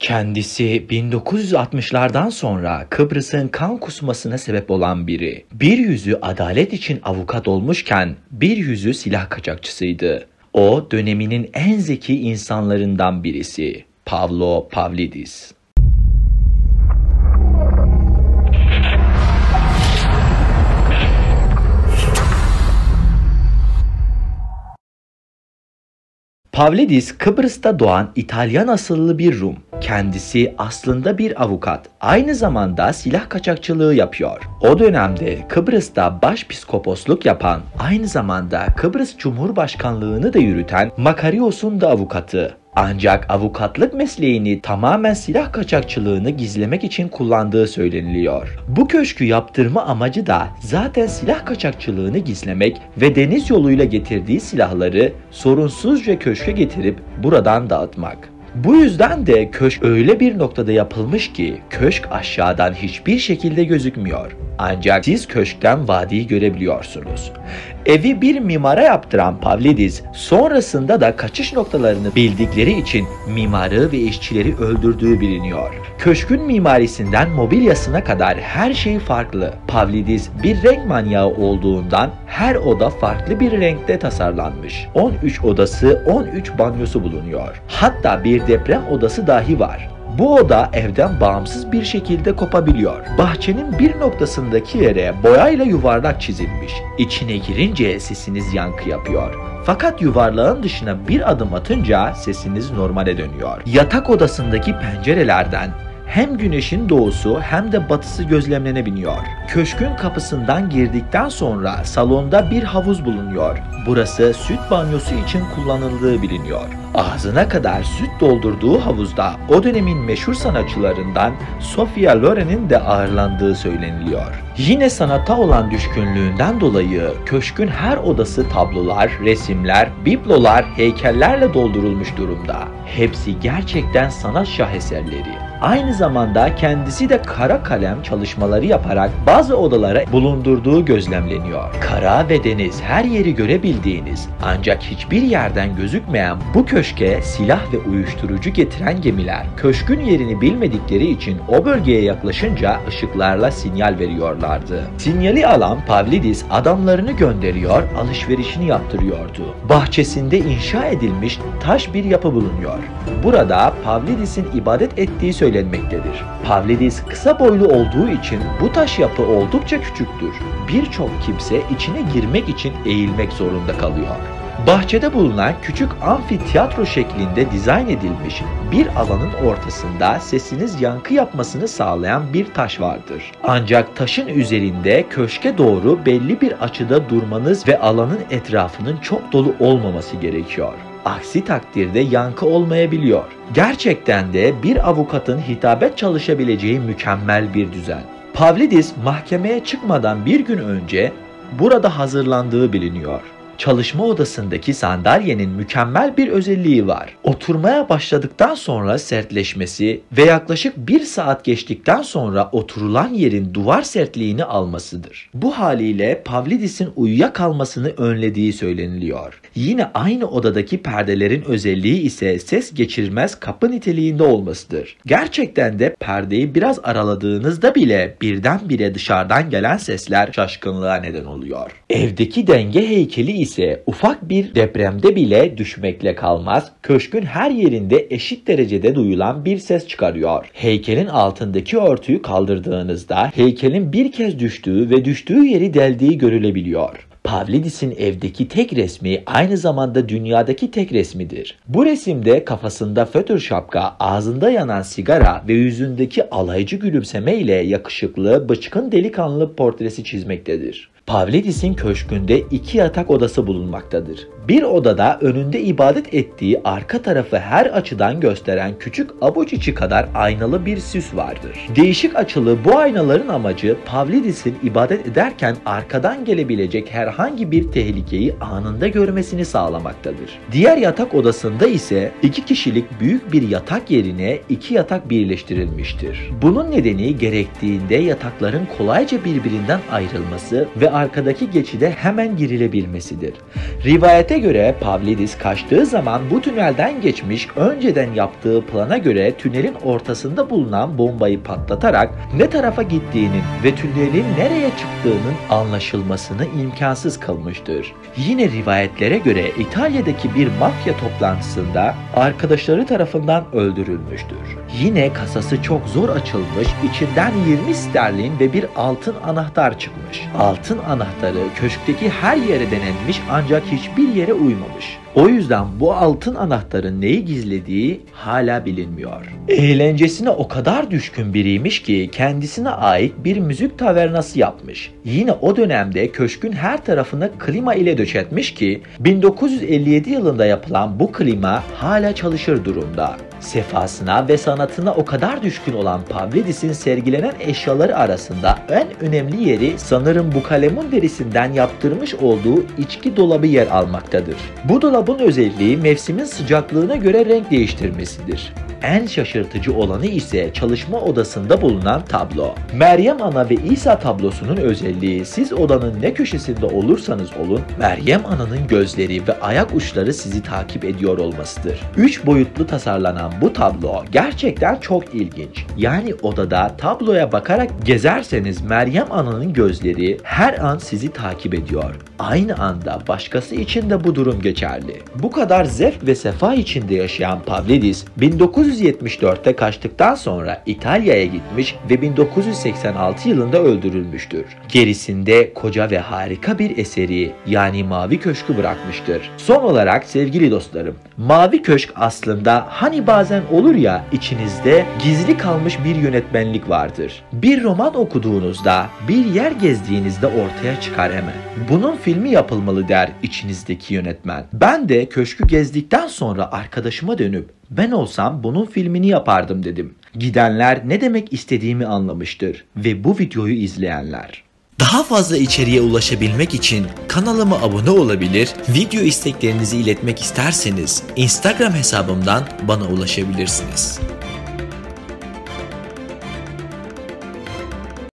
Kendisi 1960'lardan sonra Kıbrıs'ın kan kusmasına sebep olan biri. Bir yüzü adalet için avukat olmuşken bir yüzü silah kaçakçısıydı. O döneminin en zeki insanlarından birisi. Pavlo Pavlidis. Pavlidis, Kıbrıs'ta doğan İtalyan asıllı bir Rum. Kendisi aslında bir avukat. Aynı zamanda silah kaçakçılığı yapıyor. O dönemde Kıbrıs'ta başpiskoposluk yapan, aynı zamanda Kıbrıs Cumhurbaşkanlığını da yürüten Makarios'un da avukatı. Ancak avukatlık mesleğini tamamen silah kaçakçılığını gizlemek için kullandığı söyleniliyor. Bu köşkü yaptırma amacı da zaten silah kaçakçılığını gizlemek ve deniz yoluyla getirdiği silahları sorunsuzca köşke getirip buradan dağıtmak. Bu yüzden de köşk öyle bir noktada yapılmış ki köşk aşağıdan hiçbir şekilde gözükmüyor. Ancak siz köşkten vadiyi görebiliyorsunuz. Evi bir mimara yaptıran Pavlidis sonrasında da kaçış noktalarını bildikleri için mimarı ve işçileri öldürdüğü biliniyor. Köşkün mimarisinden mobilyasına kadar her şey farklı. Pavlidis bir renk manyağı olduğundan her oda farklı bir renkte tasarlanmış. 13 odası, 13 banyosu bulunuyor. Hatta bir deprem odası dahi var. Bu oda evden bağımsız bir şekilde kopabiliyor. Bahçenin bir noktasındaki yere boyayla yuvarlak çizilmiş. İçine girince sesiniz yankı yapıyor. Fakat yuvarlağın dışına bir adım atınca sesiniz normale dönüyor. Yatak odasındaki pencerelerden hem güneşin doğusu hem de batısı gözlemlenebiliyor. Köşkün kapısından girdikten sonra salonda bir havuz bulunuyor. Burası süt banyosu için kullanıldığı biliniyor. Ağzına kadar süt doldurduğu havuzda o dönemin meşhur sanatçılarından Sofia Loren'in de ağırlandığı söyleniliyor. Yine sanata olan düşkünlüğünden dolayı köşkün her odası tablolar, resimler, biblolar, heykellerle doldurulmuş durumda. Hepsi gerçekten sanat şaheserleri. Aynı zamanda kendisi de kara kalem çalışmaları yaparak bazı odalara bulundurduğu gözlemleniyor. Kara ve deniz her yeri görebildiğiniz ancak hiçbir yerden gözükmeyen bu köşke silah ve uyuşturucu getiren gemiler köşkün yerini bilmedikleri için o bölgeye yaklaşınca ışıklarla sinyal veriyorlardı. Sinyali alan Pavlidis adamlarını gönderiyor, alışverişini yaptırıyordu. Bahçesinde inşa edilmiş taş bir yapı bulunuyor. Burada Pavlidis'in ibadet ettiği söylenmektedir. Pavlidis kısa boylu olduğu için bu taş yapı oldukça küçüktür. Birçok kimse içine girmek için eğilmek zorunda kalıyor. Bahçede bulunan küçük amfiteyatro şeklinde dizayn edilmiş bir alanın ortasında sesiniz yankı yapmasını sağlayan bir taş vardır. Ancak taşın üzerinde köşke doğru belli bir açıda durmanız ve alanın etrafının çok dolu olmaması gerekiyor. Aksi takdirde yankı olmayabiliyor. Gerçekten de bir avukatın hitabet çalışabileceği mükemmel bir düzen. Pavlidis mahkemeye çıkmadan bir gün önce burada hazırlandığı biliniyor. Çalışma odasındaki sandalyenin mükemmel bir özelliği var. Oturmaya başladıktan sonra sertleşmesi ve yaklaşık 1 saat geçtikten sonra oturulan yerin duvar sertliğini almasıdır. Bu haliyle Pavlidis'in uyuyakalmasını önlediği söyleniliyor. Yine aynı odadaki perdelerin özelliği ise ses geçirmez kapı niteliğinde olmasıdır. Gerçekten de perdeyi biraz araladığınızda bile birdenbire dışarıdan gelen sesler şaşkınlığa neden oluyor. Evdeki denge heykeli ise ufak bir depremde bile düşmekle kalmaz, köşkün her yerinde eşit derecede duyulan bir ses çıkarıyor. Heykelin altındaki örtüyü kaldırdığınızda heykelin bir kez düştüğü ve düştüğü yeri deldiği görülebiliyor. Pavlidis'in evdeki tek resmi aynı zamanda dünyadaki tek resmidir. Bu resimde kafasında fötr şapka, ağzında yanan sigara ve yüzündeki alaycı gülümseme ile yakışıklı, bıçkın delikanlı portresi çizmektedir. Pavlidis'in köşkünde 2 yatak odası bulunmaktadır. Bir odada önünde ibadet ettiği arka tarafı her açıdan gösteren küçük avuç içi kadar aynalı bir süs vardır. Değişik açılı bu aynaların amacı Pavlidis'in ibadet ederken arkadan gelebilecek herhangi bir tehlikeyi anında görmesini sağlamaktadır. Diğer yatak odasında ise 2 kişilik büyük bir yatak yerine 2 yatak birleştirilmiştir. Bunun nedeni gerektiğinde yatakların kolayca birbirinden ayrılması ve arkadaki geçide hemen girilebilmesidir. Rivayete göre Pavlidis kaçtığı zaman bu tünelden geçmiş, önceden yaptığı plana göre tünelin ortasında bulunan bombayı patlatarak ne tarafa gittiğinin ve tünelin nereye çıktığının anlaşılmasını imkansız kılmıştır. Yine rivayetlere göre İtalya'daki bir mafya toplantısında arkadaşları tarafından öldürülmüştür. Yine kasası çok zor açılmış, içinden 20 sterlin ve bir altın anahtar çıkmış. Altın anahtarı köşkteki her yere denenmiş ancak hiçbir yere uymamış. O yüzden bu altın anahtarın neyi gizlediği hala bilinmiyor. Eğlencesine o kadar düşkün biriymiş ki kendisine ait bir müzik tavernası yapmış. Yine o dönemde köşkün her tarafını klima ile döşetmiş ki 1957 yılında yapılan bu klima hala çalışır durumda. Sefasına ve sanatına o kadar düşkün olan Pavlidis'in sergilenen eşyaları arasında en önemli yeri sanırım bu kalemun derisinden yaptırmış olduğu içki dolabı yer almaktadır. Bu dolabın özelliği mevsimin sıcaklığına göre renk değiştirmesidir. En şaşırtıcı olanı ise çalışma odasında bulunan tablo. Meryem Ana ve İsa tablosunun özelliği, siz odanın ne köşesinde olursanız olun, Meryem Ana'nın gözleri ve ayak uçları sizi takip ediyor olmasıdır. 3 boyutlu tasarlanan bu tablo gerçekten çok ilginç. Yani odada tabloya bakarak gezerseniz Meryem Ana'nın gözleri her an sizi takip ediyor. Aynı anda başkası için de bu durum geçerli. Bu kadar zevk ve sefa içinde yaşayan Pavlidis 1974'te kaçtıktan sonra İtalya'ya gitmiş ve 1986 yılında öldürülmüştür. Gerisinde koca ve harika bir eseri, yani Mavi Köşk'ü bırakmıştır. Son olarak sevgili dostlarım, Mavi Köşk aslında hani bazen olur ya, içinizde gizli kalmış bir yönetmenlik vardır. Bir roman okuduğunuzda, bir yer gezdiğinizde ortaya çıkar hemen. Bunun filmi yapılmalı der içinizdeki yönetmen. Ben de köşkü gezdikten sonra arkadaşıma dönüp ben olsam bunun filmini yapardım dedim. Gidenler ne demek istediğimi anlamıştır ve bu videoyu izleyenler. Daha fazla içeriğe ulaşabilmek için kanalıma abone olabilir, video isteklerinizi iletmek isterseniz Instagram hesabımdan bana ulaşabilirsiniz.